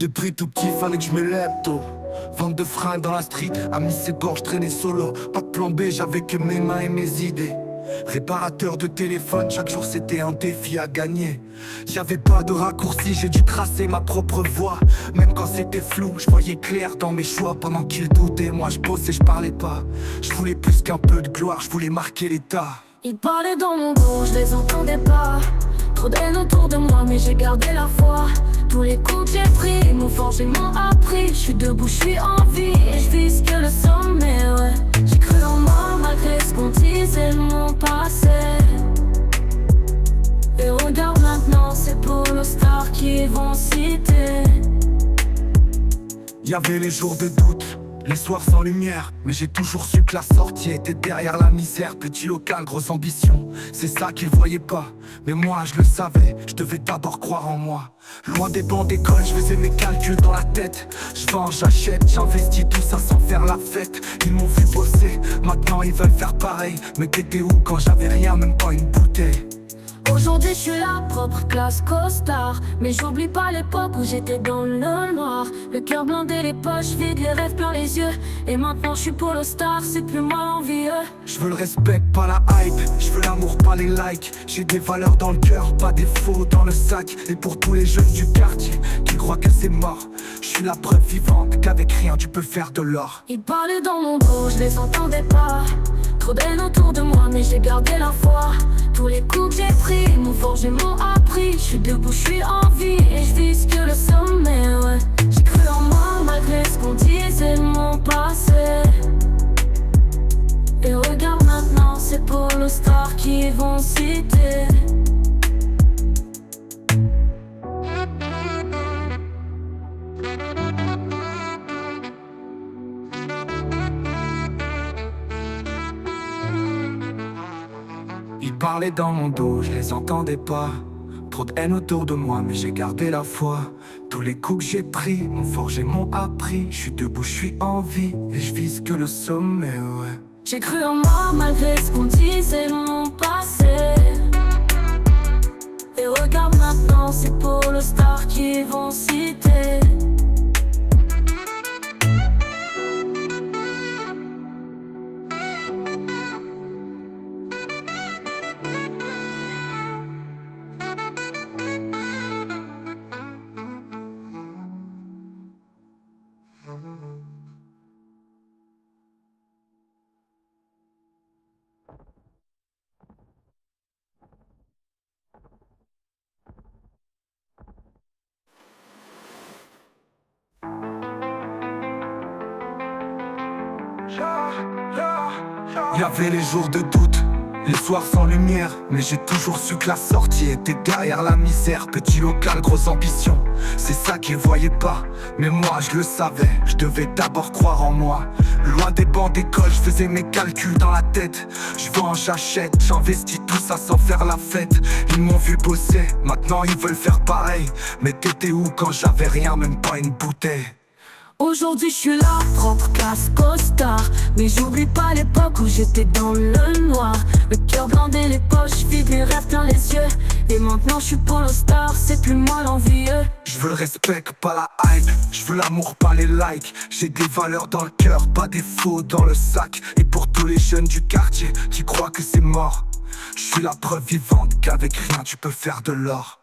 Depuis tout petit fallait que je me lève tôt. Vente de fringues dans la street, amis ses bords, traînais solo. Pas de plan B, j'avais que mes mains et mes idées. Réparateur de téléphone, chaque jour c'était un défi à gagner. J'avais pas de raccourci, j'ai dû tracer ma propre voie. Même quand c'était flou, je voyais clair dans mes choix. Pendant qu'ils doutaient, moi je bossais, je parlais pas. Je voulais plus qu'un peu de gloire, je voulais marquer l'état. Ils parlaient dans mon dos, je les entendais pas. Trop d'haine autour de moi, mais j'ai gardé la foi. Tous les coups que j'ai pris m'ont forgé, m'ont appris. Je suis debout, je suis en vie et je vise que le sommet, ouais. J'ai cru en moi malgré ce qu'on disait de mon passé. Et regarde maintenant, c'est pour nos stars qui vont citer. Y'avait les jours de doute, les soirs sans lumière, mais j'ai toujours su que la sortie était derrière la misère. Petit local, grosse ambition, c'est ça qu'ils voyaient pas. Mais moi je le savais, je devais d'abord croire en moi. Loin des bancs d'école, je faisais mes calculs dans la tête. Je vends, j'achète, j'investis tout ça sans faire la fête. Ils m'ont vu bosser, maintenant ils veulent faire pareil. Mais t'étais où quand j'avais rien, même pas une bouteille? Aujourd'hui je suis la propre classe costard. Mais j'oublie pas l'époque où j'étais dans le noir. Le cœur blindé, les poches vides, les rêves plein les yeux. Et maintenant je suis pour le star, c'est plus moi l'envieux. Je veux le respect, pas la hype. Je veux l'amour, pas les likes. J'ai des valeurs dans le cœur, pas des faux dans le sac. Et pour tous les jeunes du quartier qui croient que c'est mort, je suis la preuve vivante qu'avec rien tu peux faire de l'or. Ils parlaient dans mon dos, je les entendais pas. Trop d'haine autour de moi, mais j'ai gardé la foi. Tous les coups que j'ai pris m'ont forgé, m'ont appris. Je suis debout, je suis en vie et je vise que le sommet, ouais. J'ai cru en moi malgré ce qu'on disait de mon passé. Et regarde maintenant, c'est pour nos stars qui vont citer. Ils parlaient dans mon dos, je les entendais pas. Trop de haine autour de moi, mais j'ai gardé la foi. Tous les coups que j'ai pris m'ont forgé, m'ont appris. Je suis debout, je suis en vie et je vise que le sommet, ouais. J'ai cru en moi malgré ce qu'on disait de mon passé. Et regarde maintenant, c'est pour le star qui vont citer. Y'avait les jours de doute, les soirs sans lumière, mais j'ai toujours su que la sortie était derrière la misère. Petit local, grosse ambition, c'est ça qu'ils voyaient pas. Mais moi je le savais, je devais d'abord croire en moi. Loin des bancs d'école, je faisais mes calculs dans la tête. Je vends, j'achète, j'investis tout ça sans faire la fête. Ils m'ont vu bosser, maintenant ils veulent faire pareil. Mais t'étais où quand j'avais rien, même pas une bouteille? Aujourd'hui je suis la propre classe costard. Mais j'oublie pas l'époque où j'étais dans le noir. Le cœur blindé, les poches vides, les rêves plein les yeux. Et maintenant je suis pour le star, c'est plus moi l'envieux. Je veux le respect, pas la hype. Je veux l'amour, pas les likes. J'ai des valeurs dans le cœur, pas des faux dans le sac. Et pour tous les jeunes du quartier qui croient que c'est mort, je suis la preuve vivante qu'avec rien tu peux faire de l'or.